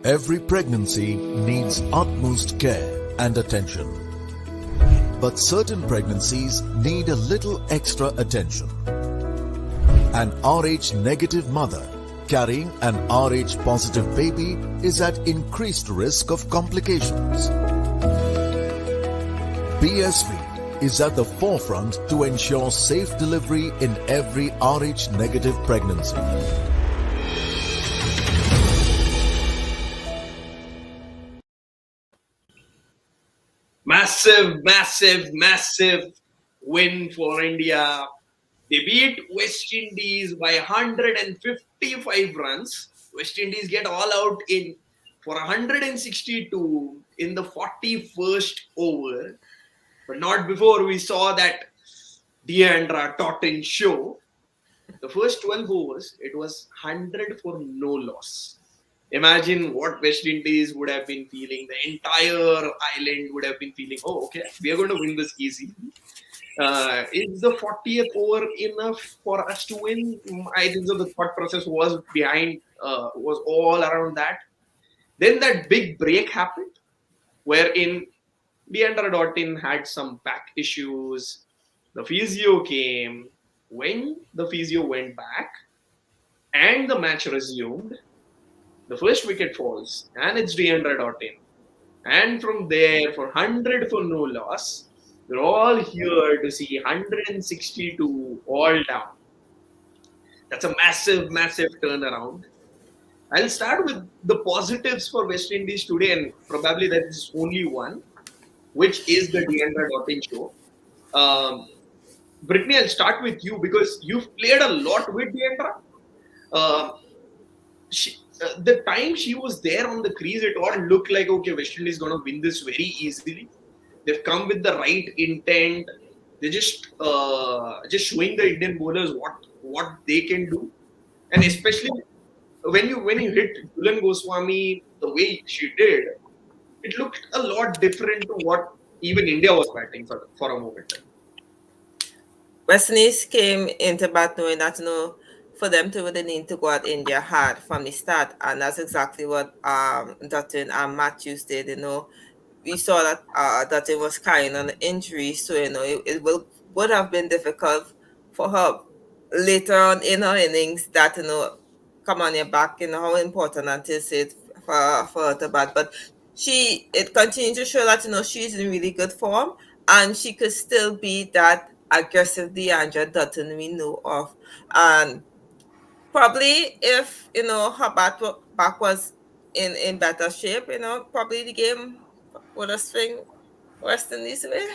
Every pregnancy needs utmost care and attention. But certain pregnancies need a little extra attention. An Rh negative mother carrying an Rh positive baby is at increased risk of complications. BSV is at the forefront to ensure safe delivery in every Rh negative pregnancy. Massive win for India. They beat West Indies by 155 runs. West Indies get all out in for 162 in the 41st over. But not before we saw that Deandra Totten show. The first 12 overs, it was 100 for no loss. Imagine what West Indies would have been feeling. The entire island would have been feeling, oh, okay, we are going to win this easy. Is the 40th over enough for us to win? I think so. The thought process was was all around that. Then that big break happened, wherein Deandra Totten had some back issues. The physio came. When the physio went back and the match resumed, the first wicket falls and it's Deandra Totten. And from there, for 100 for no loss, we're all here to see 162 all down. That's a massive turnaround. I'll start with the positives for West Indies today, and probably there is only one, which is the Deandra Totten show. Brittany, I'll start with you because you've played a lot with Deandra. The time she was there on the crease, it all looked like, okay, West Indies is going to win this very easily. They've come with the right intent. They're just showing the Indian bowlers what they can do, and especially when you hit Julan Goswami the way she did, it looked a lot different to what even India was batting for a moment. West Indies came into bat knowing that for them to really need to go at India hard from the start, and that's exactly what Dutton and Matthews did. We saw that Dutton was carrying an injury, so it would have been difficult for her later on in her innings that come on your back. How important it is for her to bat, but it continues to show that she's in really good form, and she could still be that aggressive Deandra Dutton we know of. And probably if her back was in better shape, probably the game would have swing West Indies way.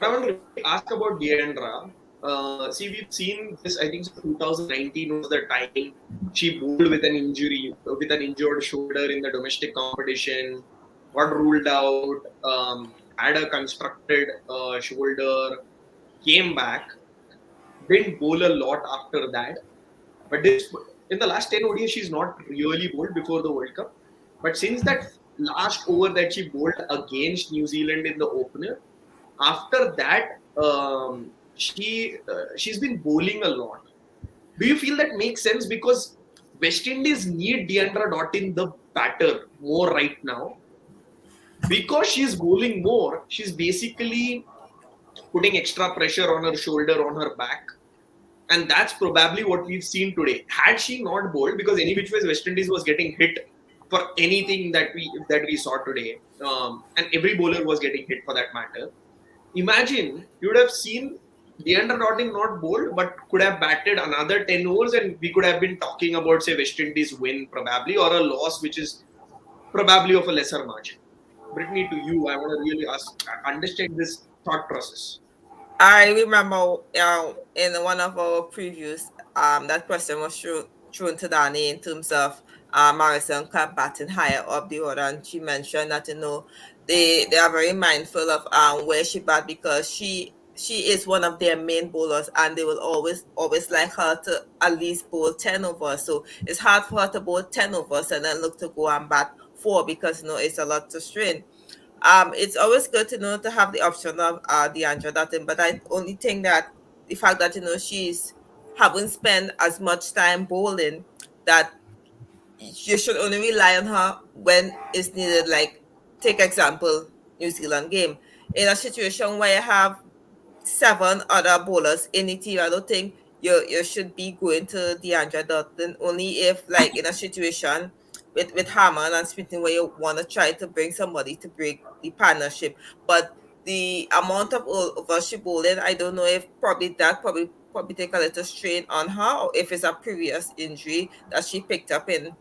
I want to ask about Deandra. See, we've seen this. I think 2019 was the time she bowled with an injury, with an injured shoulder in the domestic competition. Got ruled out. Had a constructed shoulder. Came back. Didn't bowl a lot after that. But in the last 10 ODIs, she's not really bowled before the World Cup. But since that last over that she bowled against New Zealand in the opener, after that, she's been bowling a lot. Do you feel that makes sense? Because West Indies need Deandra Totten, the batter, more right now. Because she's bowling more, she's basically putting extra pressure on her shoulder, on her back. And that's probably what we've seen today. Had she not bowled, because any which ways West Indies was getting hit for anything that we saw today, and every bowler was getting hit for that matter. Imagine you would have seen Deandra Totten not bowled, but could have batted another 10 overs, and we could have been talking about, say, West Indies win probably, or a loss which is probably of a lesser margin. Brittany, to you, I want to really understand this thought process. I remember in one of our previews, that question was thrown to Danny in terms of Morrison kept batting higher up the order, and she mentioned that they are very mindful of where she bat because she is one of their main bowlers, and they will always like her to at least bowl 10 overs. So it's hard for her to bowl 10 overs and then look to go and bat 4 because it's a lot to strain. It's always good to have the option of Deandra Dutton, but I only think that the fact that she's haven't spent as much time bowling, that you should only rely on her when it's needed. Like, take example, New Zealand game. In a situation where you have seven other bowlers in the team, I don't think you should be going to DeAndre Dutton only if, like, in a situation with Harman and Smriti where you want to try to bring somebody to break the partnership. But the amount of overship bowling, I don't know if probably take a little strain on her, or if it's a previous injury that she picked up in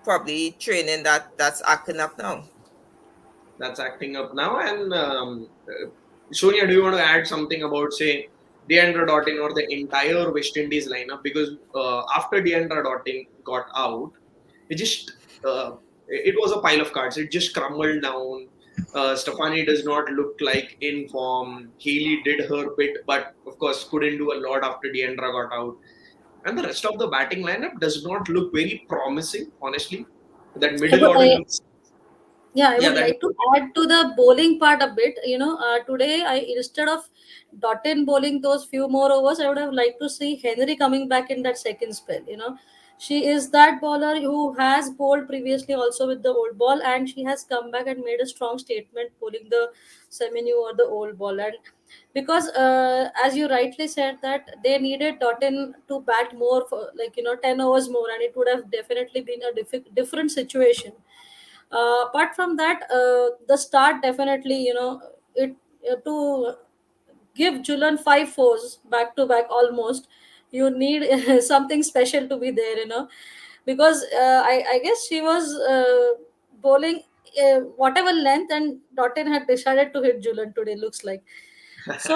probably training that's acting up now. That's acting up now. And Sonia, do you want to add something about, say, Deandra Dottin or the entire West Indies lineup? Because after Deandra Dottin got out, it just it was a pile of cards. It just crumbled down. Stefani does not look like in form. Healy did her bit, but of course couldn't do a lot after Deandra got out. And the rest of the batting lineup does not look very promising, honestly. That I, middle w- order I looks, Yeah, I yeah, would that like to add to the bowling part a bit. Today I instead of Dottin bowling those few more overs, I would have liked to see Henry coming back in that second spell. She is that bowler who has bowled previously also with the old ball, and she has come back and made a strong statement bowling the semi-new or the old ball. And because, as you rightly said, that they needed Dottin to bat more for, 10 overs more, and it would have definitely been a different situation. Apart from that, the start definitely, it to give Julan five fours back to back almost. You need something special to be there, because I guess she was bowling whatever length, and Dottin had decided to hit Julan today. Looks like. So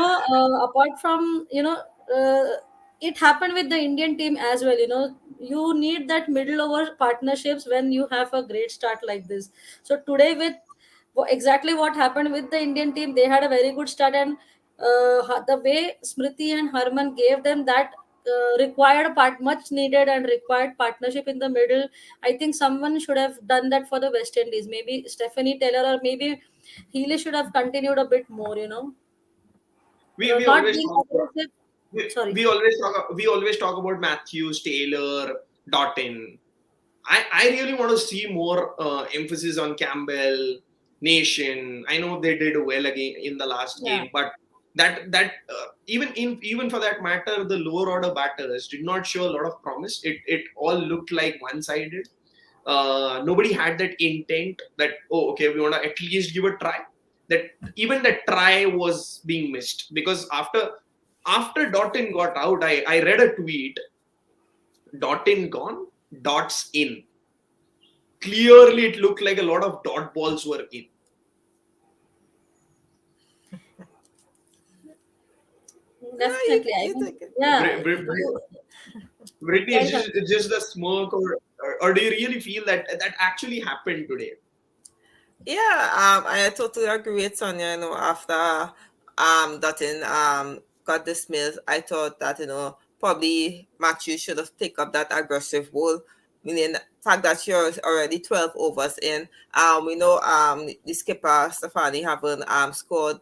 apart from, it happened with the Indian team as well. You need that middle over partnerships when you have a great start like this. So today, with exactly what happened with the Indian team, they had a very good start, and the way Smriti and Harman gave them that required part, much needed and required partnership in the middle. I think someone should have done that for the West Indies. Maybe Stephanie Taylor, or maybe Healy should have continued a bit more. we Not always being talk about, aggressive. Sorry. we always talk about Matthews, Taylor, Dottin. I really want to see more emphasis on Campbell, Nation. I know they did well again in the last Yeah. game, but even for that matter, the lower order batters did not show a lot of promise. It all looked like one sided. Nobody had that intent that, oh, okay, we want to at least give a try. That even that try was being missed, because after Dottin got out, I read a tweet: Dottin gone, dots in. Clearly it looked like a lot of dot balls were in. Yeah, you, Definitely. I you mean, take it. yeah. Brittany, Sorry, it's just the smoke, or do you really feel that that actually happened today? Yeah, I totally agree with Sonia. After Dutton got dismissed, I thought that probably Matthew should have picked up that aggressive role. Meaning the fact that you're already 12 overs in. We know the skipper Stefani haven't scored,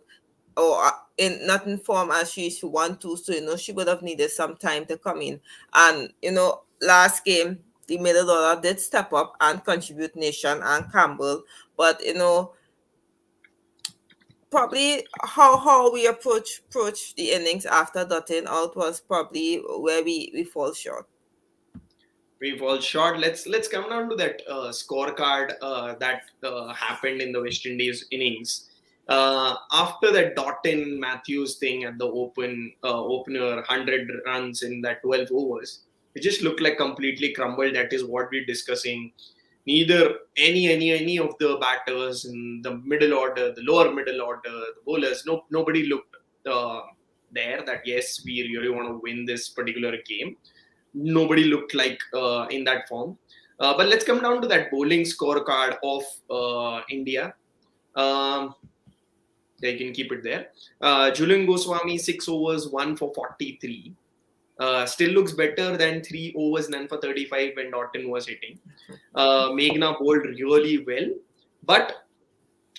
or in not in form as she used to want to. So she would have needed some time to come in. And last game the middle order did step up and contribute, Nation and Campbell. But probably how we approach the innings after Dutton out was probably where we fall short. We fall short. Let's come down to that scorecard that happened in the West Indies innings. After that Dottin Matthews thing at the opener, 100 runs in that 12 overs, it just looked like completely crumbled. That is what we're discussing. Neither any of the batters in the middle order, the lower middle order, the bowlers, nobody looked there that yes, we really want to win this particular game. Nobody looked like in that form. But let's come down to that bowling scorecard of India. Um, they can keep it there. Julian Goswami, 6 overs, 1 for 43. Still looks better than 3 overs, none for 35 when Dottin was hitting. Meghna bowled really well. But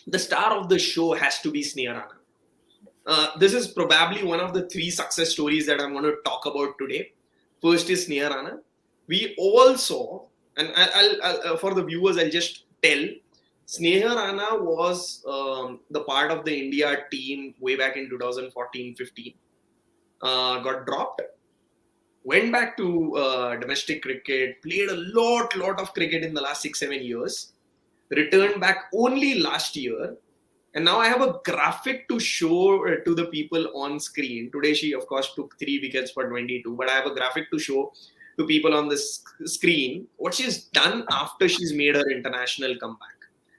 the star of the show has to be Sneha Rana. This is probably one of the 3 success stories that I'm going to talk about today. First is Sneha Rana. We all saw And I'll for the viewers, I'll just tell. Sneha Rana was the part of the India team way back in 2014-15. Got dropped, went back to domestic cricket, played a lot of cricket in the last 6-7 years, returned back only last year, and now I have a graphic to show to the people on screen. Today she of course took 3 wickets for 22, but I have a graphic to show to people on this screen what she's done after she's made her international comeback.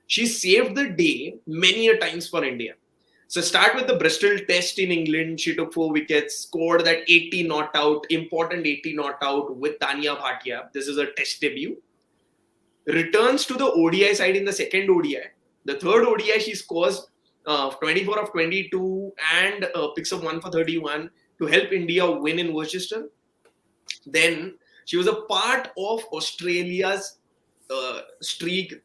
She saved the day many a times for India. So start with the Bristol Test in England. She took 4 wickets, scored that 80 not out, important 80 not out with Tanya Bhatia. This is her Test debut. Returns to the ODI side in the second ODI. The third ODI she scores 24 of 22 and picks up 1 for 31 to help India win in Worcester. Then she was a part of Australia's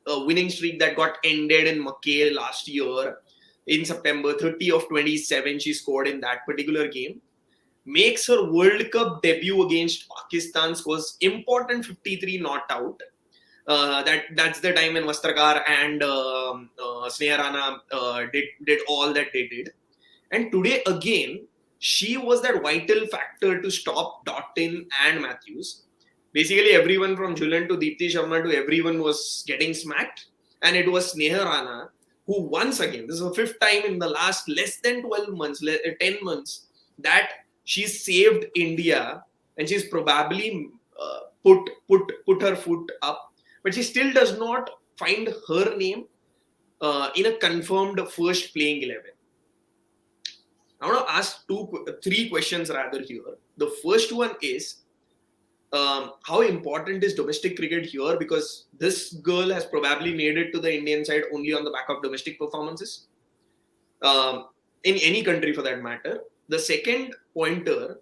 winning streak that got ended in Mackay last year in September. 30 of 27 she scored in that particular game. Makes her World Cup debut against Pakistan, scores important 53 not out. That's the time when Vastrakar and Sneha Rana did all that they did. And today again, she was that vital factor to stop Dottin and Matthews. Basically, everyone from Julian to Deepti Sharma to everyone was getting smacked. And it was Sneha Rana who once again, this is the fifth time in the last less than 12 months, 10 months, that she saved India, and she's probably put her foot up, but she still does not find her name in a confirmed first playing 11. I want to ask 3 questions rather here. The first one is, how important is domestic cricket here? Because this girl has probably made it to the Indian side only on the back of domestic performances, in any country for that matter. The second pointer,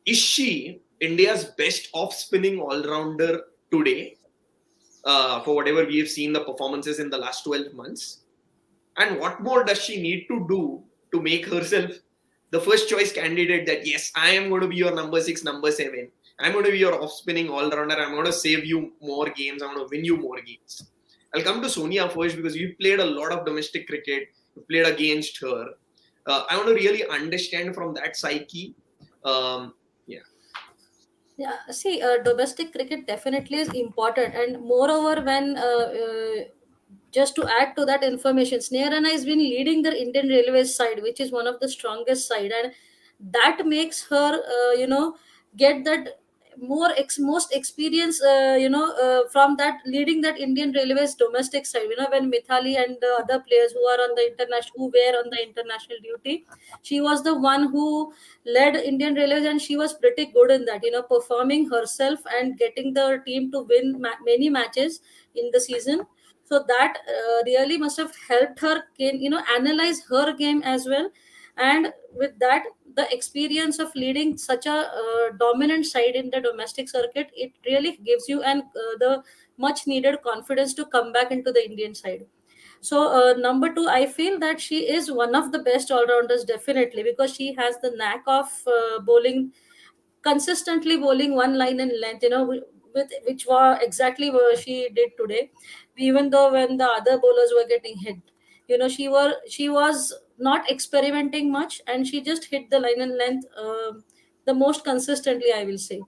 is she India's best off-spinning all-rounder today, for whatever we have seen the performances in the last 12 months? And what more does she need to do to make herself the first choice candidate that, yes, I am going to be your number 6, number 7. I'm going to be your off-spinning all-rounder. I'm going to save you more games. I'm going to win you more games. I'll come to Sonia first because you played a lot of domestic cricket. You played against her. I want to really understand from that psyche. Yeah, see, domestic cricket definitely is important, and moreover, when just to add to that information, Sneha Rana has been leading the Indian Railways side, which is one of the strongest side, and that makes her, get that most experience, from that leading that Indian Railways domestic side. When Mithali and the other players who are on the international, who were on the international duty, she was the one who led Indian Railways, and she was pretty good in that. Performing herself and getting the team to win many matches in the season. So that really must have helped her analyze her game as well. And with that, the experience of leading such a dominant side in the domestic circuit, it really gives you the much needed confidence to come back into the Indian side. So number 2, I feel that she is one of the best all-rounders, definitely, because she has the knack of bowling consistently, bowling one line in length, with which was exactly what she did today. Even though when the other bowlers were getting hit, she was not experimenting much, and she just hit the line and length the most consistently, I will say.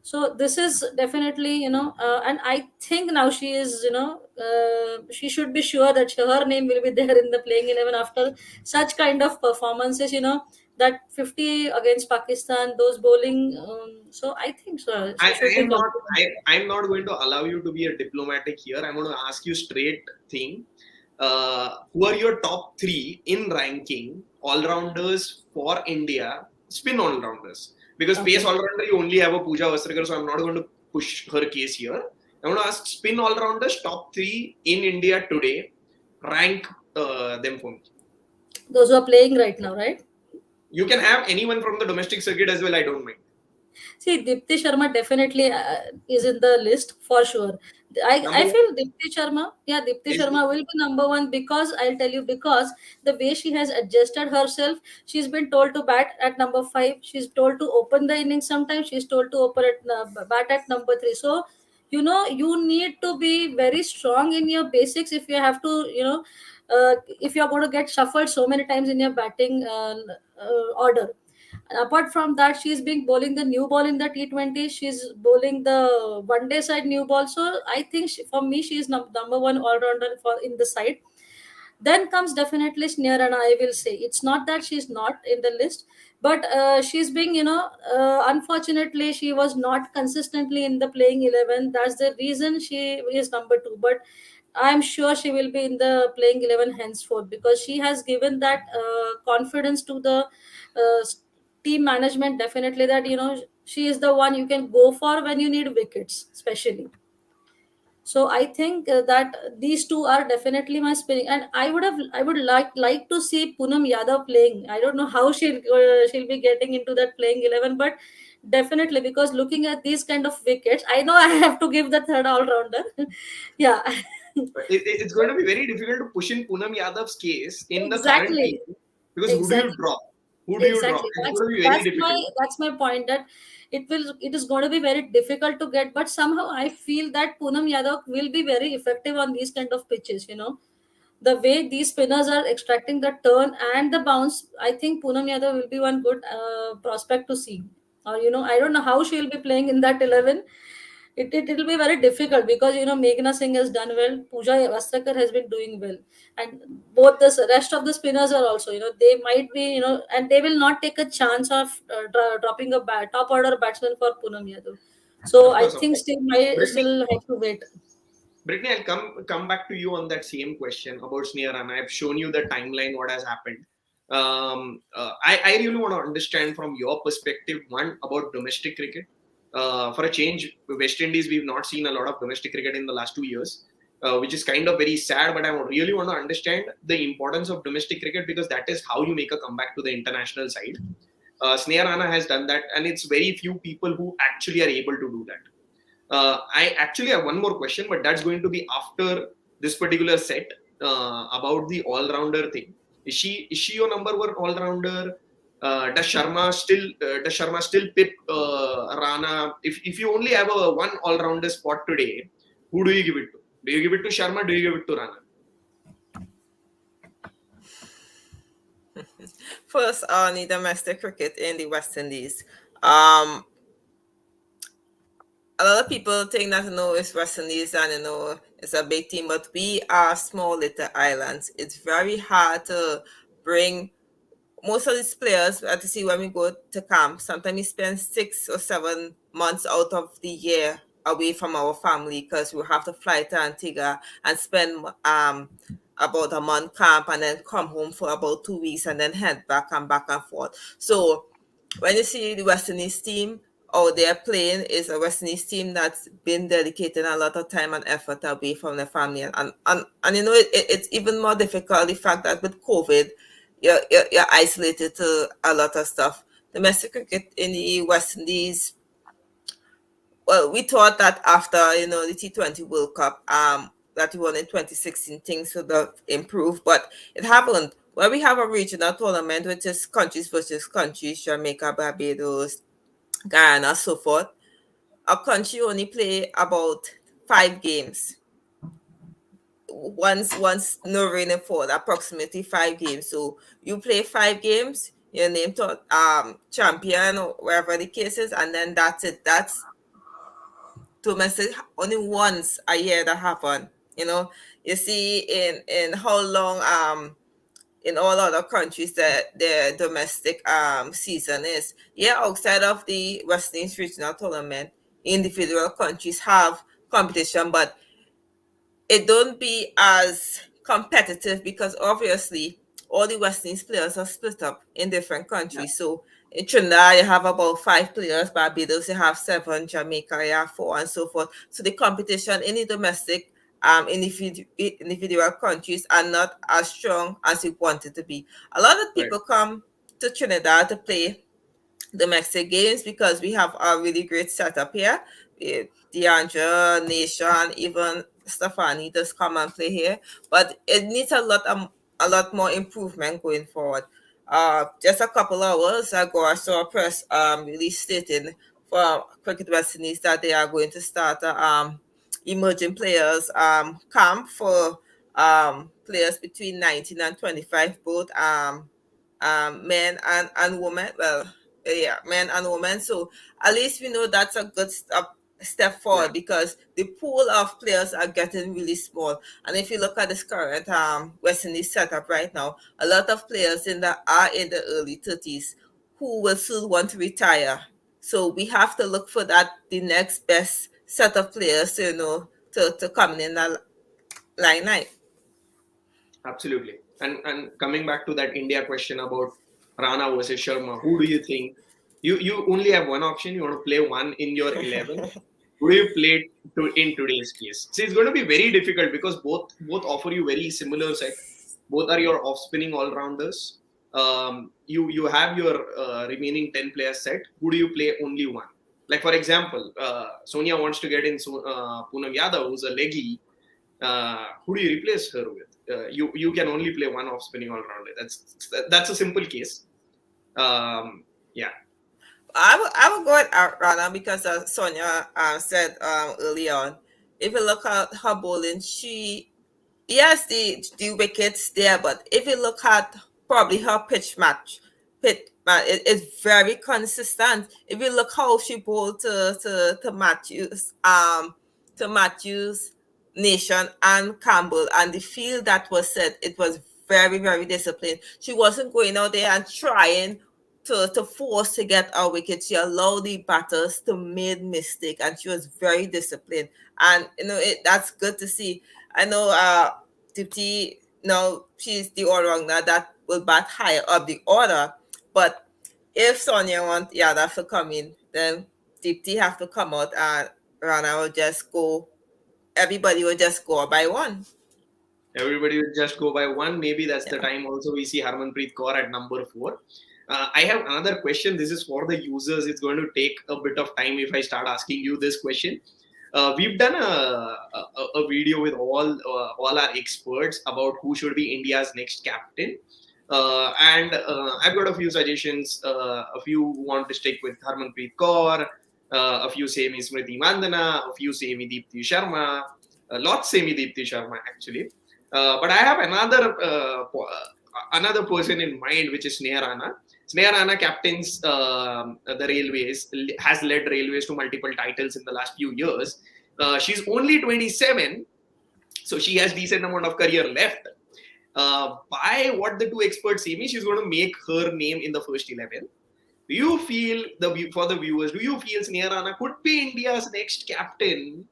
So this is definitely, and I think now she is, she should be sure that her name will be there in the playing 11 after such kind of performances, that 50 against Pakistan, those bowling. So I think so. I, She should I be am not. confident. I'm not going to allow you to be a diplomatic here. I'm going to ask you straight thing. Who are your top 3 in ranking all-rounders for India, spin all-rounders? Because pace Okay. all-rounder, you only have a Pooja Vastrakar, so I'm not going to push her case here. I'm going to ask spin all-rounders, top 3 in India today. Rank them for me. Those who are playing right now, right? You can have anyone from the domestic circuit as well. I don't mind. See, Dipti Sharma definitely is in the list for sure. I Number one feel Dipti Sharma, yeah, Dipti is Sharma will be number 1, because I'll tell you, because the way she has adjusted herself, she's been told to bat at number 5. She's told to open the innings sometimes. She's told to open at bat at number 3. So You need to be very strong in your basics if you have to, if you're going to get shuffled so many times in your batting order. And apart from that, she's been bowling the new ball in the T20. She's bowling the one day side new ball. So I think for me, she's number one all rounder for in the side. Then comes definitely Sneer, and I will say it's not that she's not in the list, but she's being, unfortunately, she was not consistently in the playing 11. That's the reason she is number two. But I'm sure she will be in the playing 11 henceforth, because she has given that confidence to the uh, team management, definitely, that she is the one you can go for when you need wickets, especially. So I think that these two are definitely my spinning, and I would like to see Poonam Yadav playing. I don't know how she'll be getting into that playing 11, but definitely, because looking at these kind of wickets, I know I have to give the third all rounder. Yeah. But it's going to be very difficult to push in Poonam Yadav's case in the current Exactly. team, because who do you Exactly. drop? Who do you drop? Exactly. It's That's going to be very that's my difficult. that's my point, that it is going to be very difficult to get, but somehow I feel that Poonam Yadav will be very effective on these kind of pitches. The way these spinners are extracting the turn and the bounce, I think Poonam Yadav will be one good prospect to see. Or I don't know how she will be playing in that 11. It'll be very difficult, because Meghna Singh has done well, Pooja Vastrakar has been doing well, and both the rest of the spinners are also, they might be, and they will not take a chance of dropping a top order batsman for Poonam Yadav. So Of I course, of think course. still might Brittany, still have to wait. Brittany, I'll come back to you on that same question about Sneer, and I've shown you the timeline what has happened. I really want to understand from your perspective, one, about domestic cricket. For a change, West Indies, we've not seen a lot of domestic cricket in the last 2 years, which is kind of very sad. But I really want to understand the importance of domestic cricket, because that is how you make a comeback to the international side. Sneha Rana has done that, and it's very few people who actually are able to do that. I actually have one more question, but that's going to be after this particular set, about the all-rounder thing. Is she your number one all-rounder? Does Sharma still pip Rana? If you only have a one all-rounder spot today, who do you give it to? Do you give it to Sharma? Do you give it to Rana? First on the domestic cricket in the West Indies. Um, a lot of people think that it's West Indies and it's a big team, but we are small little islands. It's very hard to bring most of these players. At to see when we go to camp. Sometimes we spend 6 or 7 months out of the year away from our family, because we have to fly to Antigua and spend about a month camp, and then come home for about 2 weeks, and then head back and forth. So when you see the West Indies team out there playing, is a West Indies team that's been dedicating a lot of time and effort away from their family, and it's even more difficult, the fact that with COVID, you're isolated to a lot of stuff. Domestic cricket in the West Indies, well, we thought that after the T20 World Cup, that we won in 2016, things would have improved, but it happened. Where we have a regional tournament, which is countries versus countries, Jamaica, Barbados, Guyana, so forth. A country only play about 5 games. Once no rain fall, approximately 5 games. So you play 5 games, you're named to champion or wherever the case is, and then that's it. That's domestic only once a year that happen. You see in how long in all other countries that their domestic season is. Yeah, outside of the West Indies regional tournament, individual countries have competition, but it don't be as competitive, because obviously all the West Indies players are split up in different Yeah, countries. So in Trinidad you have about 5 players, Barbados you have 7, Jamaica you have 4, and so forth. So the competition in the domestic individual countries are not as strong as we want it to be. A lot of right, people come to Trinidad to play domestic games because we have a really great setup here. Deandra, Nation, even Stefani just come and play here. But it needs a lot more improvement going forward. Just a couple hours ago, I saw a press release stating for Cricket West Indies that they are going to start a emerging players camp for players between 19 and 25, both men and women. Well, yeah, men and women. So at least we know that's a good step Yeah, forward, because the pool of players are getting really small. And if you look at this current West Indies setup right now, a lot of players are in the early 30s who will soon want to retire. So we have to look for that the next best set of players, to come in that line. absolutely. And coming back to that India question about Rana versus Sharma, who do you think? You only have one option. You want to play one in your 11. Who do you play in today's case? See, it's going to be very difficult because both offer you very similar set. Both are your off spinning all rounders. You have your remaining 10 player set. Who do you play only one? Like for example, Sonia wants to get in Poonam Yadav, who's a leggy. Who do you replace her with? You can only play one off spinning all rounder. That's a simple case. Yeah, I would go with Rana, because Sonia said early on, if you look at her bowling, yes, the wickets there, but if you look at probably her pitch match, it's very consistent. If you look how she bowled to Matthews, Nation, and Campbell, and the field that was set, it was very, very disciplined. She wasn't going out there and trying to force to get our wicket. She allowed the batters to make mistake, and she was very disciplined. And that's good to see. I know Dipti, now she's the all-rounder that will bat higher up the order, but if Sonia wants Yadav to come in, then Dipti have to come out, and Rana will just go. Everybody will just go by one. everybody will just go by one. Maybe that's the time also we see Harmanpreet Kaur at number 4. I have another question. This is for the users. It's going to take a bit of time if I start asking you this question. We've done a video with all our experts about who should be India's next captain. And I've got a few suggestions. A few want to stick with Harmanpreet Kaur. A few say me Smriti Mandhana. A few say me Deepti Sharma. Lots say me Deepti Sharma actually. But I have another person in mind, which is Sneha Rana. Sneha Rana captains the Railways, has led Railways to multiple titles in the last few years. She's only 27, so she has decent amount of career left. By what the two experts say me, she's going to make her name in the first 11. Do you feel, for the viewers, do you feel Sneha Rana could be India's next captain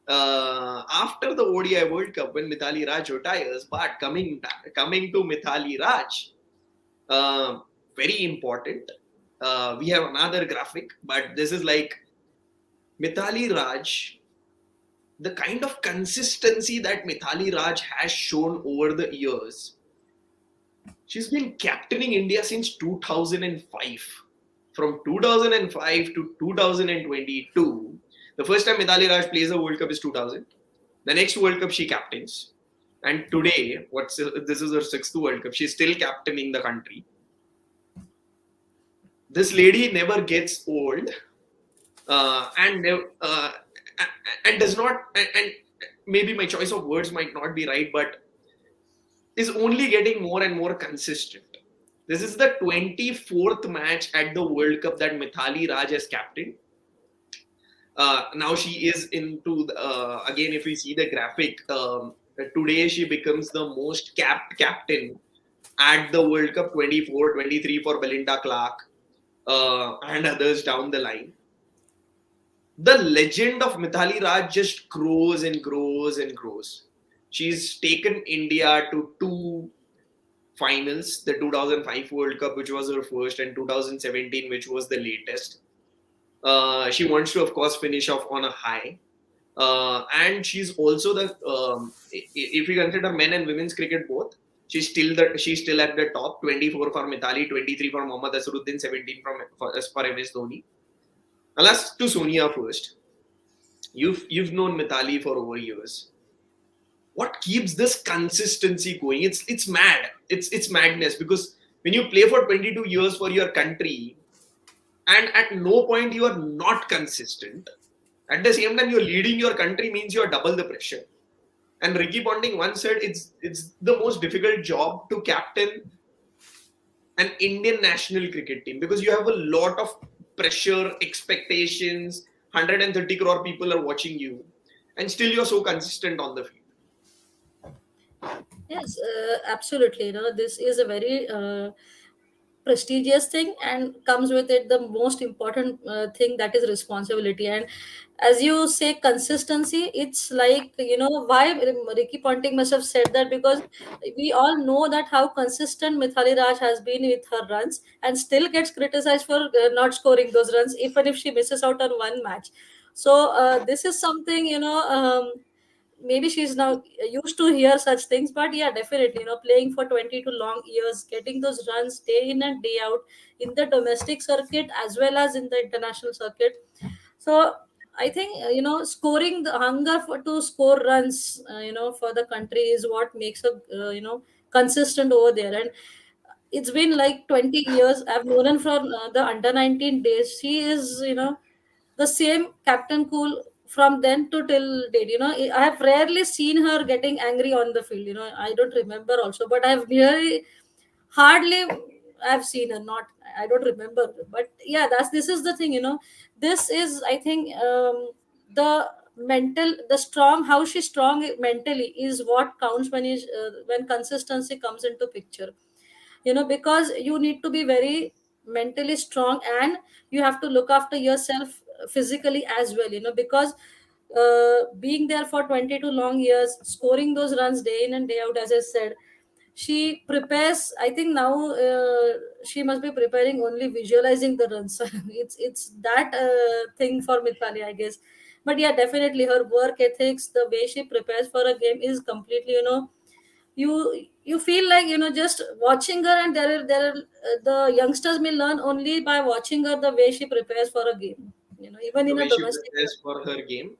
after the ODI World Cup when Mithali Raj retires? But coming to Mithali Raj, very important. We have another graphic, but this is like Mithali Raj, the kind of consistency that Mithali Raj has shown over the years. She's been captaining India since 2005. From 2005 to 2022, the first time Mithali Raj plays a World Cup is 2000. The next World Cup she captains. And today, this is her 6th World Cup. She's still captaining the country. This lady never gets old, and does not. And maybe my choice of words might not be right, but is only getting more and more consistent. This is the 24th match at the World Cup that Mithali Raj has captained. Now she is into again. If we see the graphic, today she becomes the most capped captain at the World Cup 24, 23 for Belinda Clark and others down the line. The legend of Mithali Raj just grows and grows and grows. She's taken India to 2 finals, the 2005 World Cup, which was her first, and 2017, which was the latest. She wants to, of course, finish off on a high. And she's also if we consider men and women's cricket both, she's still at the top. 24 for Mithali, 23 for Mohammad Azharuddin, 17 for MS Dhoni. I'll ask to Sonia first. You've known Mithali for over years. What keeps this consistency going? It's mad. It's madness, because when you play for 22 years for your country, and at no point you are not consistent. At the same time, you're leading your country means you're double the pressure. And Ricky Ponting once said it's the most difficult job to captain an Indian national cricket team because you have a lot of pressure, expectations. 130 crore people are watching you, and still you're so consistent on the field. Yes, absolutely. This is a very prestigious thing, and comes with it the most important thing, that is responsibility. And as you say, consistency, it's like, why Ricky Ponting must have said that, because we all know that how consistent Mithali Raj has been with her runs, and still gets criticized for not scoring those runs even if she misses out on one match. So this is something, maybe she's now used to hear such things. But yeah, definitely, playing for 22 long years, getting those runs day in and day out in the domestic circuit as well as in the international circuit. So I think, scoring, the hunger for to score runs, for the country is what makes her consistent over there. And it's been like 20 years I've known her from the under 19 days. She is, the same Captain Cool from then to till date. I have rarely seen her getting angry on the field. I don't remember also, but I've really hardly I've seen her. Not, I don't remember, but yeah, this is the thing. This is, I think, the the strong, how she's strong mentally is what counts when consistency comes into picture. Because you need to be very mentally strong, and you have to look after yourself physically as well, because being there for 22 long years, scoring those runs day in and day out, as I said, she prepares. I think now she must be preparing only visualizing the runs. It's that thing for Mithali, I guess. But yeah, definitely her work ethics, the way she prepares for a game is completely, you feel like, just watching her. And the youngsters may learn only by watching her, the way she prepares for a game, even The in a way she domestic. prepares for her game.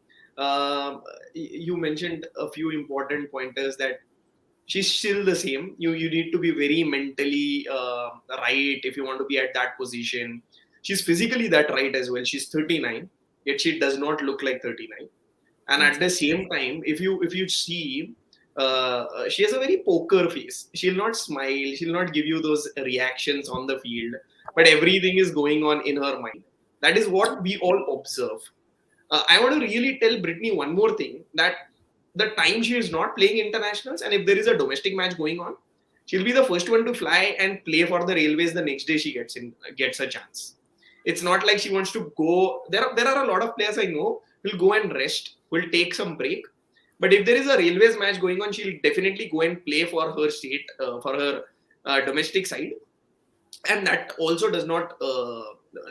You mentioned a few important pointers that she's still the same. You need to be very mentally right if you want to be at that position. She's physically that right as well. She's 39, yet she does not look like 39. And at the same time, if you see, she has a very poker face. She'll not smile. She'll not give you those reactions on the field. But everything is going on in her mind. That is what we all observe. I want to really tell Brittany one more thing, that the time she is not playing internationals, and if there is a domestic match going on, she'll be the first one to fly and play for the Railways the next day she gets a chance. It's not like she wants to go. There are a lot of players I know will go and rest, will take some break. But if there is a Railways match going on, she'll definitely go and play for her state, for her domestic side, and that also does not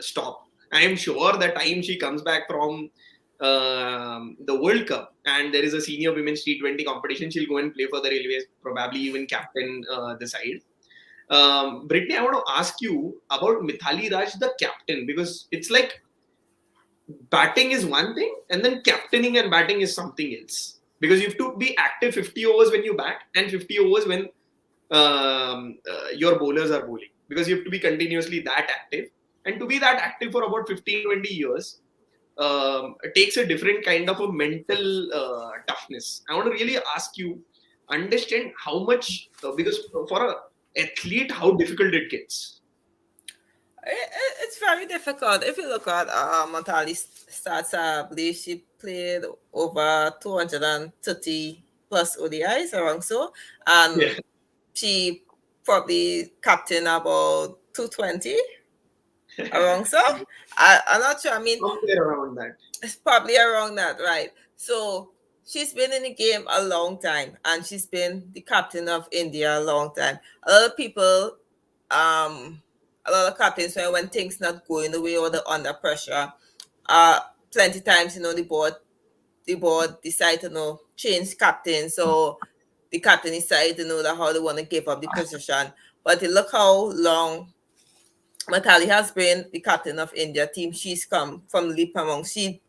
stop. I am sure the time she comes back from the World Cup and there is a senior women's T20 competition, she'll go and play for the Railways, probably even captain the side. Brittany, I want to ask you about Mithali Raj, the captain, because it's like batting is one thing, and then captaining and batting is something else. Because you have to be active 50 overs when you bat and 50 overs when your bowlers are bowling. Because you have to be continuously that active. And to be that active for about 15-20 years takes a different kind of a mental toughness. I want to really ask you, understand how much, because for an athlete, how difficult it gets. It's very difficult. If you look at Montali's stats, I believe she played over 230 plus ODIs around so, and Yeah, she probably captain about 220 around so. I'm not sure. I mean, somewhere around that. it's probably around that, right? So she's been in the game a long time, and she's been the captain of India a long time. A lot of people, um, a lot of captains, when things not going the way or they're under pressure, plenty times, the board decide to change captain. So the captain decide to know that how they want to give up the position. But look how long Matali has been the captain of India team. She's come from Leap Among. She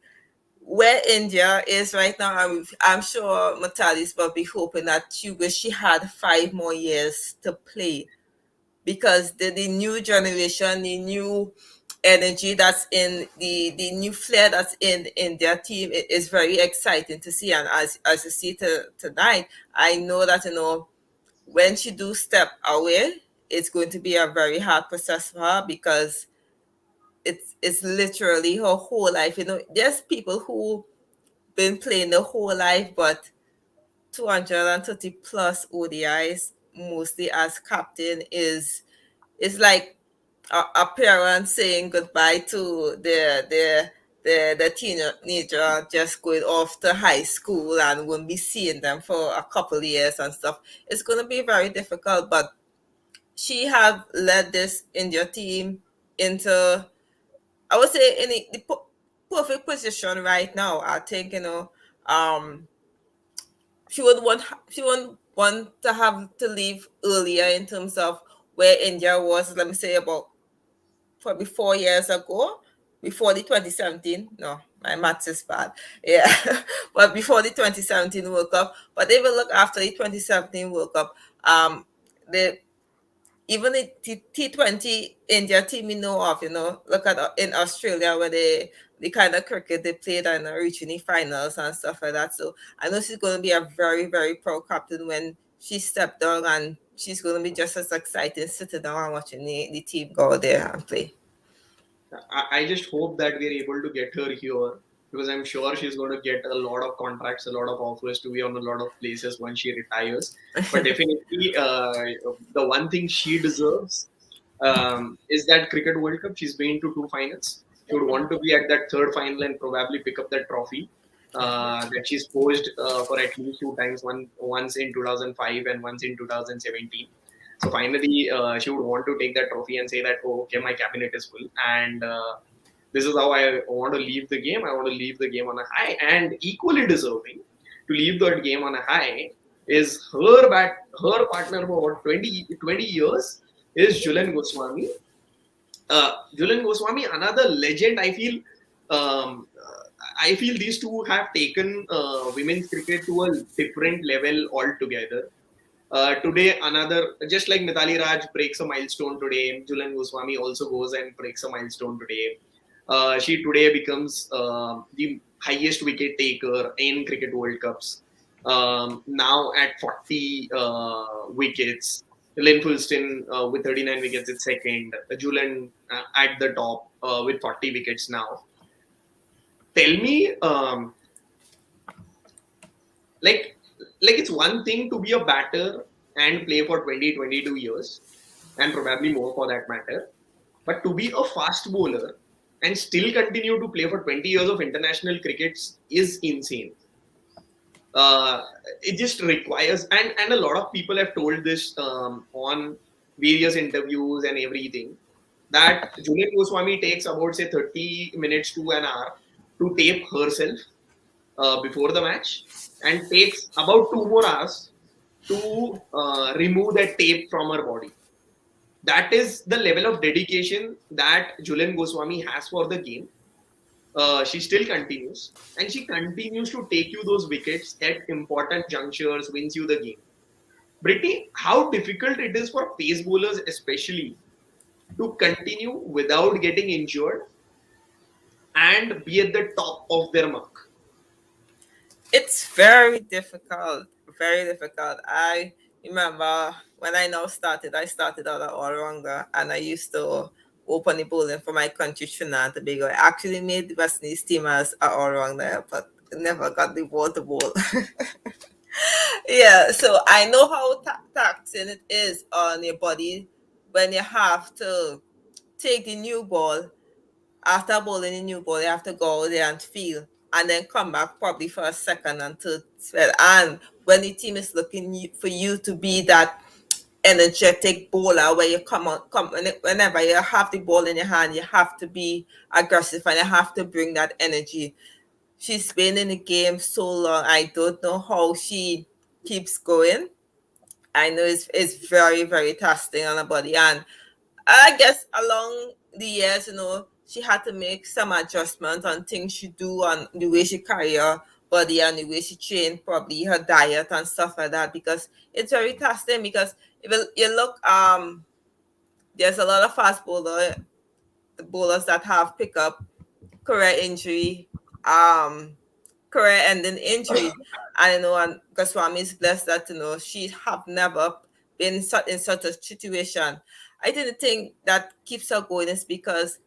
where India is right now, I'm sure Matali's probably hoping that she wish she had 5 more years to play, because the new generation, the new energy that's in the new flair that's in their team is very exciting to see. And as you see tonight, I know that, when she do step away, it's going to be a very hard process for her, because it's literally her whole life. There's people who been playing the whole life, but 230 plus ODIs, mostly as captain, is like a parent saying goodbye to the teenager just going off to high school and won't be seeing them for a couple of years and stuff. It's going to be very difficult, but she have led this India team into, I would say, in the perfect position right now. I think, um, she would want to have to leave earlier in terms of where India was. Let me say about probably 4 years ago, before the 2017. No, my maths is bad. Yeah, but before the 2017 World Cup. But they will look after the 2017 World Cup. The Even the T20 India team we know of, look at in Australia, where the kind of cricket they played and reaching the finals and stuff like that. So I know she's going to be a very, very pro captain when she stepped down, and she's going to be just as excited sitting down and watching the team go there and play. I just hope that we're able to get her here, because I'm sure she's going to get a lot of contracts, a lot of offers to be on a lot of places once she retires. But definitely, the one thing she deserves is that Cricket World Cup. She's been to two finals. She would want to be at that third final and probably pick up that trophy that she's posed for at least two times, once in 2005 and once in 2017. So finally, she would want to take that trophy and say that, oh, okay, my cabinet is full, and this is how I want to leave the game. I want to leave the game on a high, and equally deserving to leave that game on a high is her partner for about 20 years is Julian Goswami. Julian Goswami, another legend. I feel these two have taken women's cricket to a different level altogether. Today, another, just like Mithali Raj breaks a milestone today, Julian Goswami also goes and breaks a milestone today. She today becomes the highest wicket taker in Cricket World Cups. Now at 40 wickets. Lynn Fulston with 39 wickets is second. Julian at the top with 40 wickets now. Tell me, like it's one thing to be a batter and play for 22 years, and probably more for that matter, but to be a fast bowler and still continue to play for 20 years of international crickets is insane. uh, it just requires, and a lot of people have told this on various interviews and everything, that Julian Goswami takes about say 30 minutes to an hour to tape herself before the match, and takes about 2 more hours to remove that tape from her body. That is the level of dedication that Julian Goswami has for the game. She still continues, and she continues to take you those wickets at important junctures, wins you the game. Brittany, how difficult it is for pace bowlers, especially, to continue without getting injured and be at the top of their mark. It's very difficult, very difficult. I remember when I started out an all-rounder, and I used to open the bowling for my country, Trinidad and Tobago. I actually made the West Indies team as an all-rounder, but never got the ball to bowl. Yeah, so I know how taxing it is on your body when you have to take the new ball. After bowling a new ball, you have to go out there and feel, and then come back probably for a second and third spell. And when the team is looking for you to be that energetic bowler, where you whenever you have the ball in your hand, you have to be aggressive and you have to bring that energy. She's been in the game so long. I don't know how she keeps going. I know it's very, very tasking on her body. And I guess along the years, she had to make some adjustments on things she do, on the way she carry her body and the way she train, probably her diet and stuff like that, because it's very tasking. Because if you look, there's a lot of fast bowler bowlers that have picked up career injury, um, career ending injuries. And and Goswami is blessed that she have never been in such a situation. I think the thing that keeps her going is because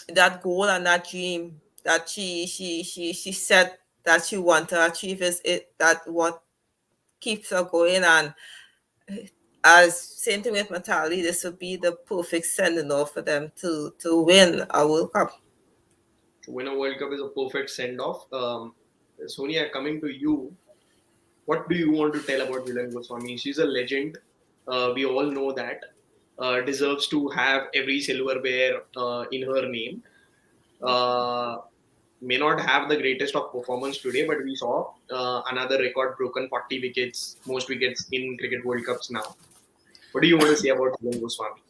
that goal and that dream that she said that she want to achieve is it that what keeps her going. And as same thing with Matali, this would be the perfect sending off for them to win a World Cup. To win a World Cup is a perfect send off. Sonia, coming to you, what do you want to tell about Julian Goswami? She's a legend. We all know that. Deserves to have every silverware in her name. Uh, may not have the greatest of performance today, but we saw another record broken, 40 wickets, most wickets in Cricket World Cups now. What do you want to say about Julian Goswami?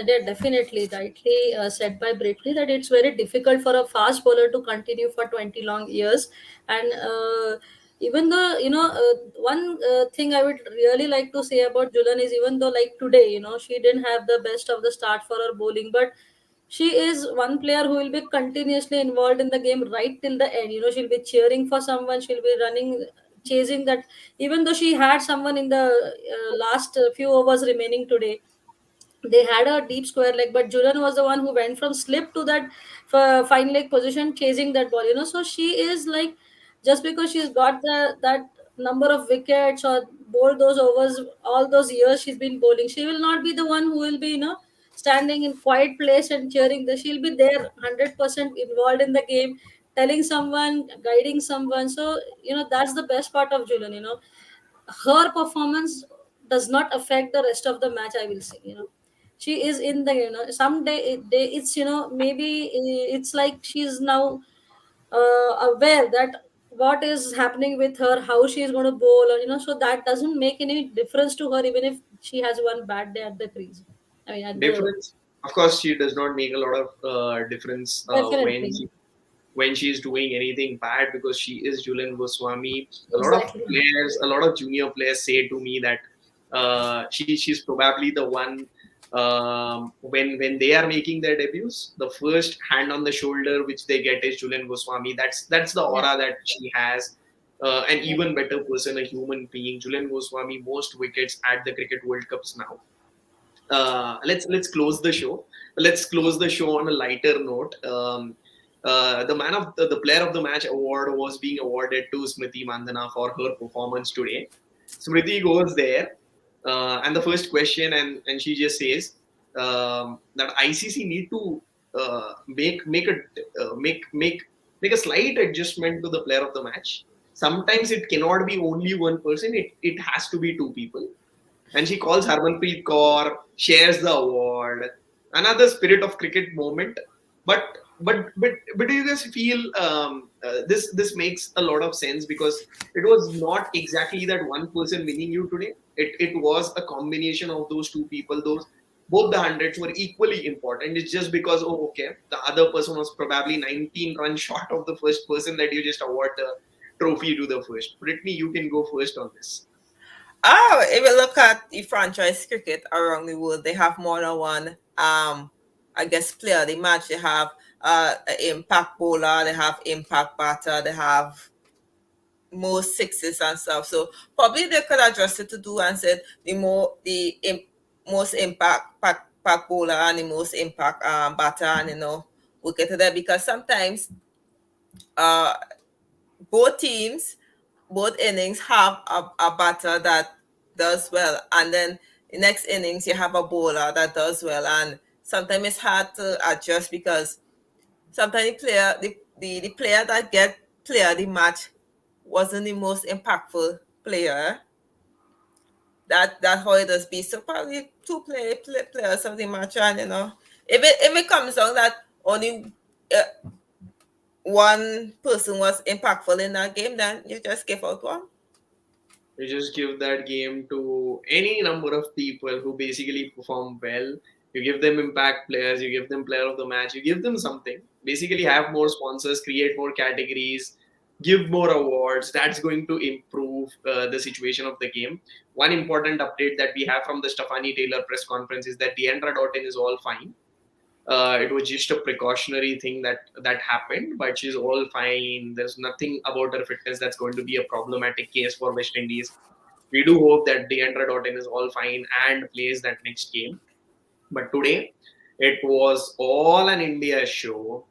They're definitely rightly said by Brittany that it's very difficult for a fast bowler to continue for 20 long years. And even though, one thing I would really like to say about Julan is, even though like today, she didn't have the best of the start for her bowling, but she is one player who will be continuously involved in the game right till the end. She'll be cheering for someone, she'll be running, chasing that. Even though she had someone in the last few overs remaining today, they had a deep square leg, but Julian was the one who went from slip to that fine leg position, chasing that ball. So she is like, just because she's got that number of wickets or bowled those overs all those years she's been bowling, she will not be the one who will be standing in quiet place and cheering. She'll be there 100% involved in the game, telling someone, guiding someone. So that's the best part of Julian. Her performance does not affect the rest of the match, I will say. She is in the, it's, maybe it's like she's now aware that what is happening with her, how she is going to bowl, or so that doesn't make any difference to her, even if she has one bad day at the crease, I mean at the. Difference, of course, she does not make a lot of difference Definitely. when she's doing anything bad, because she is Julian Goswami. A lot of Exactly. players, a lot of junior players say to me that she's probably the one, when they are making their debuts, the first hand on the shoulder which they get is Julian Goswami. That's the Yeah. aura that she has. An Yeah. even better person, a human being. Julian Goswami, most wickets at the Cricket World Cups now. Let's close the show. Let's close the show on a lighter note. The man of the player of the match award was being awarded to Smriti Mandhana for her performance today. Smriti goes there, and the first question, and she just says that ICC need to make a slight adjustment to the player of the match. Sometimes it cannot be only one person. It has to be two people, and she calls Harmanpreet Kaur, shares the award. Another spirit of cricket moment. But but do you guys feel this makes a lot of sense, because it was not exactly that one person winning you today. It was a combination of those two people. Those both the hundreds were equally important. It's just because, oh, okay, the other person was probably 19 runs short of the first person, that you just award the trophy to the first. Brittany, you can go first on this. Oh, if you look at the franchise cricket around the world, they have more than one, I guess, player. They match. They have an impact bowler, they have impact batter, they have most sixes and stuff. So probably they could adjust it to do and said most impact pack bowler and the most impact batter, and we'll get to that, because sometimes uh both teams, both innings have a batter that does well, and then the next innings you have a bowler that does well, and sometimes it's hard to adjust because sometimes the player that get player the match wasn't the most impactful player. That how it does be. So probably two players of the match, and if it comes down that only one person was impactful in that game, then you just give out one. You just give that game to any number of people who basically perform well. You give them impact players, you give them player of the match, you give them something. Basically, have more sponsors, create more categories, give more awards. That's going to improve the situation of the game. One important update that we have from the Stefani Taylor press conference is that the Deandra Doughton is all fine. It was just a precautionary thing that happened, but she's all fine. There's nothing about her fitness that's going to be a problematic case for West Indies. We do hope that Deandra Doughton is all fine and plays that next game. But today, it was all an India show.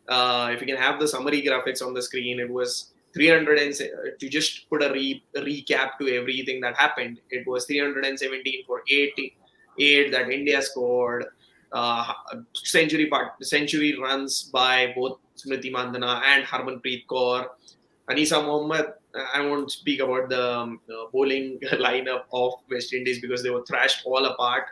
If you can have the summary graphics on the screen, it was 300 and to just put a recap to everything that happened. It was 317 for 8 that India scored. Century runs by both Smriti Mandhana and Harmanpreet Kaur. Anisa Mohammed, I won't speak about the bowling lineup of West Indies because they were thrashed all apart.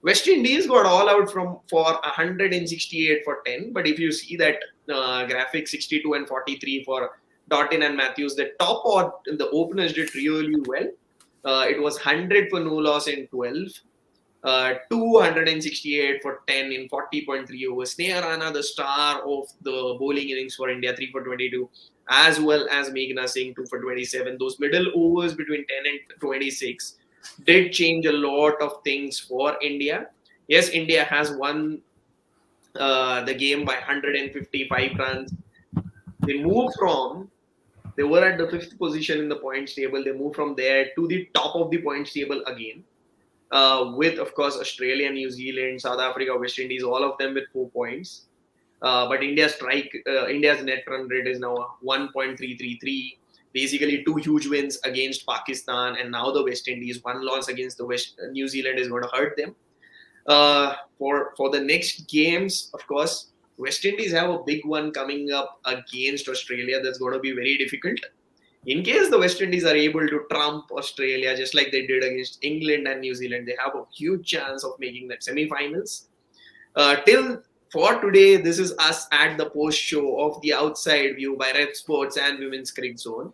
West Indies got all out for 168 for 10, but if you see that graphic 62 and 43 for Doughton and Matthews, the the openers did really well. It was 100 for no loss in 12. 268 for 10 in 40.3 overs. Sneha Rana, the star of the bowling innings for India, 3 for 22, as well as Meghna Singh, 2 for 27. Those middle overs between 10 and 26 did change a lot of things for India. Yes, India has won the game by 155 runs. They were at the 5th position in the points table. They moved from there to the top of the points table again. With, of course, Australia, New Zealand, South Africa, West Indies, all of them with 4 points. But India's net run rate is now 1.333. Basically, 2 huge wins against Pakistan and now the West Indies. 1 loss against the New Zealand is going to hurt them. For the next games, of course, West Indies have a big one coming up against Australia. That's going to be very difficult. In case the West Indies are able to trump Australia just like they did against England and New Zealand, they have a huge chance of making that semi-finals. For today, this is us at the post show of The Outside View by Red Sports and Women's Cricket Zone.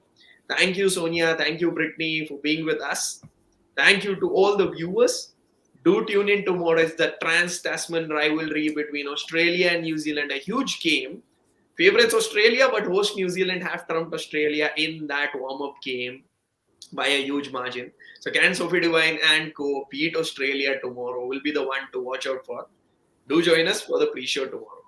Thank you, Sonia. Thank you, Brittany, for being with us. Thank you to all the viewers. Do tune in tomorrow. It's the Trans-Tasman rivalry between Australia and New Zealand, a huge game. Favorites Australia, but host New Zealand have trumped Australia in that warm-up game by a huge margin. So can Sophie Devine and co beat Australia tomorrow will be the one to watch out for. Do join us for the pre-show tomorrow.